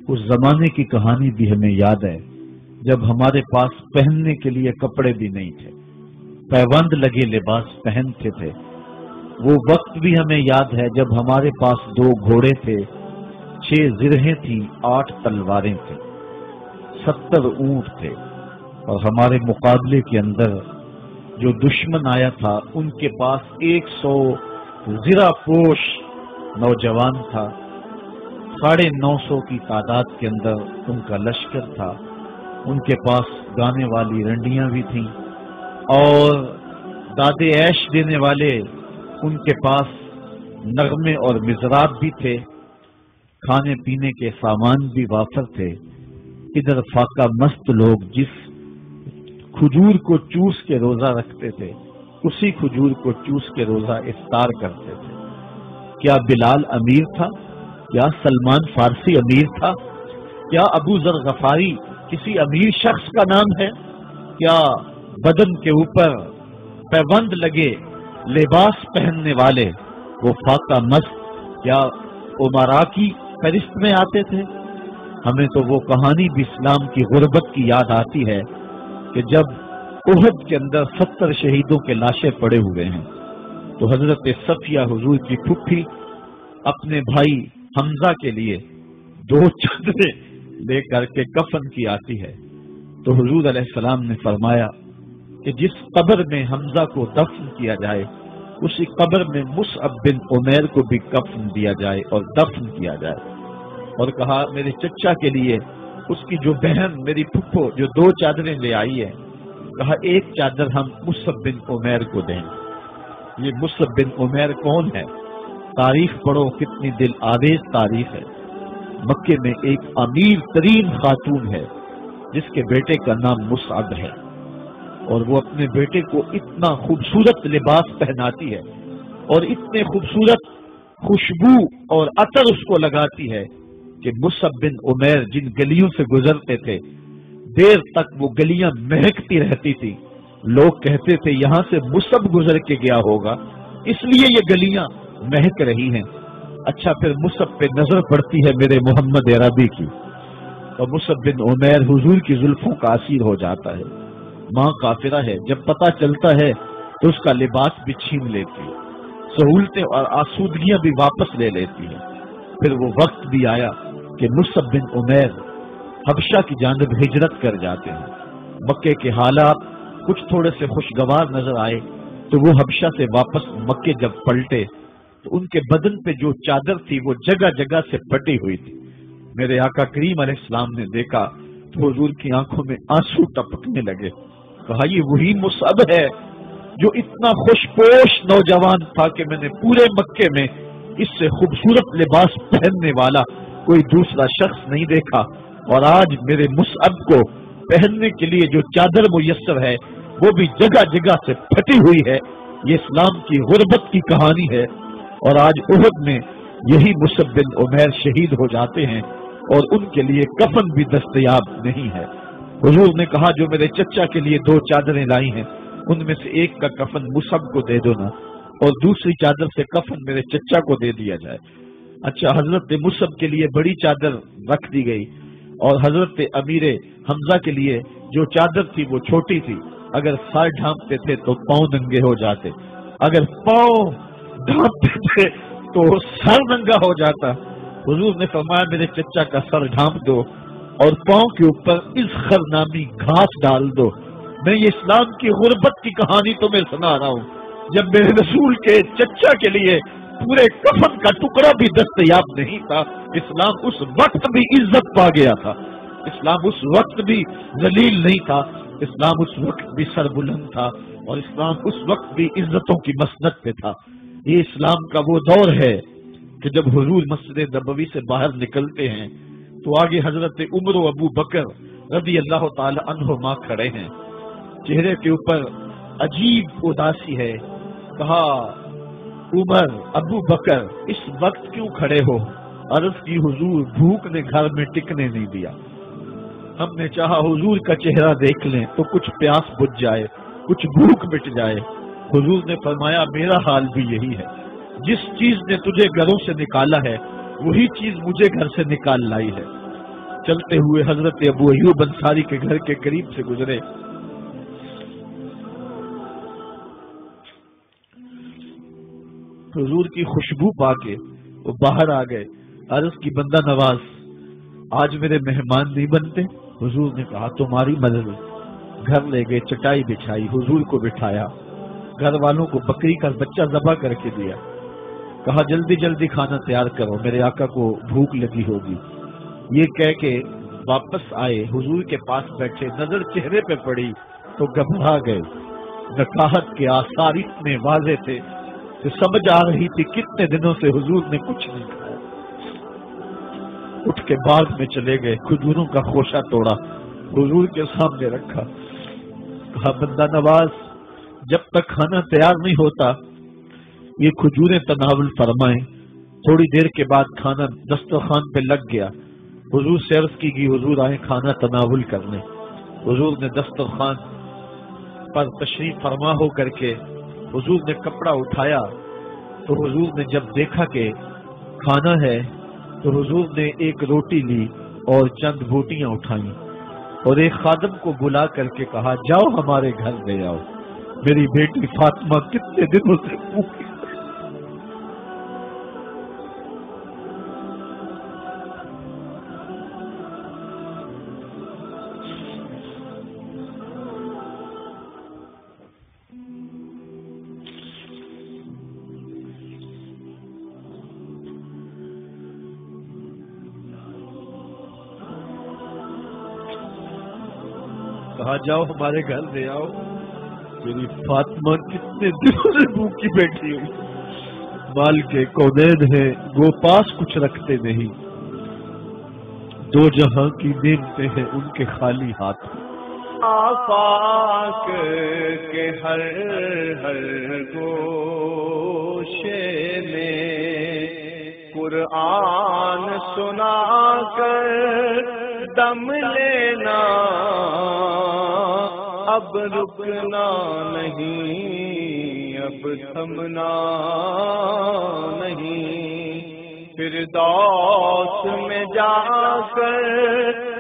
اس زمانے کی کہانی بھی ہمیں یاد ہے جب ہمارے پاس پہننے کے لیے کپڑے بھی نہیں تھے، پیوند لگے لباس پہنتے تھے۔ وہ وقت بھی ہمیں یاد ہے جب ہمارے پاس 2 گھوڑے تھے، 6 زرہیں تھیں، 8 تلواریں تھیں، 70 اونٹ تھے، اور ہمارے مقابلے کے اندر جو دشمن آیا تھا ان کے پاس 100 زرہ پوش نوجوان تھا، 950 کی تعداد کے اندر ان کا لشکر تھا۔ ان کے پاس گانے والی رنڈیاں بھی تھیں اور دادے عیش دینے والے ان کے پاس نغمے اور مزراب بھی تھے، کھانے پینے کے سامان بھی وافر تھے۔ ادھر فاقہ مست لوگ جس کھجور کو چوس کے روزہ رکھتے تھے اسی کھجور کو چوس کے روزہ افطار کرتے تھے۔ کیا بلال امیر تھا؟ کیا سلمان فارسی امیر تھا؟ کیا ابو ذر غفاری کسی امیر شخص کا نام ہے؟ کیا بدن کے اوپر پیوند لگے لباس پہننے والے وہ فاقہ مست کیا امراء کی فہرست میں آتے تھے؟ ہمیں تو وہ کہانی بھی اسلام کی غربت کی یاد آتی ہے کہ جب احد کے اندر 70 شہیدوں کے لاشیں پڑے ہوئے ہیں تو حضرت صفیہ حضور کی پھپھی اپنے بھائی حمزہ کے لیے 2 چادریں لے کر کے کفن کی آتی ہے، تو حضور علیہ السلام نے فرمایا کہ جس قبر میں حمزہ کو دفن کیا جائے اسی قبر میں مصعب بن عمیر کو بھی کفن دیا جائے اور دفن کیا جائے، اور کہا میرے چچا کے لیے اس کی جو بہن میری پھپھو جو 2 چادریں لے آئی ہے، کہا 1 چادر ہم مصعب بن عمیر کو دیں۔ یہ مصعب بن عمیر کون ہے؟ تاریخ پڑھو، کتنی دل آویز تاریخ ہے۔ مکے میں ایک امیر ترین خاتون ہے جس کے بیٹے کا نام مصعب ہے، اور وہ اپنے بیٹے کو اتنا خوبصورت لباس پہناتی ہے اور اتنے خوبصورت خوشبو اور عطر اس کو لگاتی ہے کہ مصعب بن عمیر جن گلیوں سے گزرتے تھے دیر تک وہ گلیاں مہکتی رہتی تھی۔ لوگ کہتے تھے یہاں سے مصعب گزر کے گیا ہوگا اس لیے یہ گلیاں مہک رہی ہیں۔ اچھا پھر مصعب پہ نظر پڑتی ہے میرے محمد عربی کی، تو مصعب بن عمیر حضور کی زلفوں کا اسیر ہو جاتا ہے۔ ماں کافرہ ہے، جب پتہ چلتا ہے تو اس کا لباس بھی چھین لیتی ہے، سہولتیں اور آسودگیاں بھی واپس لے لیتی ہے۔ پھر وہ وقت بھی آیا کہ مصعب بن عمیر حبشہ کی جانب ہجرت کر جاتے ہیں۔ مکے کے حالات کچھ تھوڑے سے خوشگوار نظر آئے تو وہ حبشہ سے واپس مکے جب پلٹے تو ان کے بدن پہ جو چادر تھی وہ جگہ جگہ سے پھٹی ہوئی تھی۔ میرے آقا کریم علیہ السلام نے دیکھا تو حضور کی آنکھوں میں آنسو ٹپکنے لگے، کہا یہ وہی مصعب ہے جو اتنا خوش پوش نوجوان تھا کہ میں نے پورے مکے میں اس سے خوبصورت لباس پہننے والا کوئی دوسرا شخص نہیں دیکھا، اور آج میرے مصعب کو پہننے کے لیے جو چادر میسر ہے وہ بھی جگہ جگہ سے پھٹی ہوئی ہے۔ یہ اسلام کی غربت کی کہانی ہے، اور آج احد میں یہی مصعب بن عمیر شہید ہو جاتے ہیں اور ان کے لیے کفن بھی دستیاب نہیں ہے۔ حضور نے کہا جو میرے چچا کے لیے 2 چادریں لائی ہیں ان میں سے ایک کا کفن مصعب کو دے دو نا، اور دوسری چادر سے کفن میرے چچا کو دے دیا جائے۔ اچھا حضرت مصعب کے لیے بڑی چادر رکھ دی گئی، اور حضرت امیر حمزہ کے لیے جو چادر تھی وہ چھوٹی تھی، اگر سر ڈھانپتے تھے تو پاؤں ننگے ہو جاتے، اگر پاؤں ڈھانپتے تھے تو سر ننگا ہو جاتا۔ حضور نے فرمایا میرے چچا کا سر ڈھانپ دو اور پاؤں کے اوپر اذخر نامی گھاس ڈال دو۔ میں یہ اسلام کی غربت کی کہانی تمہیں سنا رہا ہوں، جب میرے رسول کے چچا کے لیے پورے کفن کا ٹکڑا بھی دستیاب نہیں تھا، اسلام اس وقت بھی عزت پا گیا تھا، اسلام اس وقت بھی ذلیل نہیں تھا، اسلام اس وقت بھی سربلند تھا، اور اسلام اس وقت بھی عزتوں کی مسند پہ تھا۔ یہ اسلام کا وہ دور ہے کہ جب حضور مسجد نبوی سے باہر نکلتے ہیں تو آگے حضرت عمر و ابو بکر رضی اللہ تعالی عنہما کھڑے ہیں، چہرے کے اوپر عجیب اداسی ہے۔ کہا عمر ابو بکر اس وقت کیوں کھڑے ہو؟ عرض کی حضور بھوک نے گھر میں ٹکنے نہیں دیا، ہم نے چاہا حضور کا چہرہ دیکھ لیں تو کچھ پیاس بجھ جائے، کچھ بھوک مٹ جائے۔ حضور نے فرمایا میرا حال بھی یہی ہے، جس چیز نے تجھے گھروں سے نکالا ہے وہی چیز مجھے گھر سے نکال لائی ہے۔ چلتے ہوئے حضرت ابو ایوب انصاری کے گھر کے قریب سے گزرے. حضور کی خوشبو پا کے وہ باہر آ گئے. عرض کی بندہ نواز آج میرے مہمان نہیں بنتے؟ حضور نے کہا تمہاری مرضی. گھر لے گئے, چٹائی بچھائی, حضور کو بٹھایا, گھر والوں کو بکری کا بچہ ذبح کر کے دیا. کہا جلدی جلدی کھانا تیار کرو, میرے آقا کو بھوک لگی ہوگی. یہ کہہ کے واپس آئے, حضور کے پاس بیٹھے, نظر چہرے پہ پڑی تو گھبرا گئے. نکاحت کے آثار اتنے واضح تھے کہ سمجھ آ رہی تھی کتنے دنوں سے حضور نے کچھ نہیں کھایا. اٹھ کے باغ میں چلے گئے, کھجوروں کا خوشہ توڑا, حضور کے سامنے رکھا. کہا بندہ نواز جب تک کھانا تیار نہیں ہوتا یہ کھجوریں تناول فرمائیں. تھوڑی دیر کے بعد کھانا دسترخوان پہ لگ گیا. حضور سے عرض کی گئی حضور آئے کھانا تناول کرنے. حضور نے دسترخوان پر تشریف فرما ہو کر کے حضور نے کپڑا اٹھایا تو حضور نے جب دیکھا کہ کھانا ہے تو حضور نے ایک روٹی لی اور چند بوٹیاں اٹھائیں اور ایک خادم کو بلا کر کے کہا جاؤ ہمارے گھر لے آؤ, میری بیٹی فاطمہ کتنے دنوں سے بھوکی. کہا جاؤ ہمارے گھر لے آؤ, میری فاطمہ کتنے دنوں سے بھوکی بیٹھی ہوئی. مال کے کونین ہیں وہ پاس کچھ رکھتے نہیں, دو جہاں کی نعمتیں ہیں ان کے خالی ہاتھ. آفاق کے ہر ہر گوشے میں قرآن سنا کر دم لینا, اب رکنا نہیں اب تھمنا نہیں. فردوس میں جا کر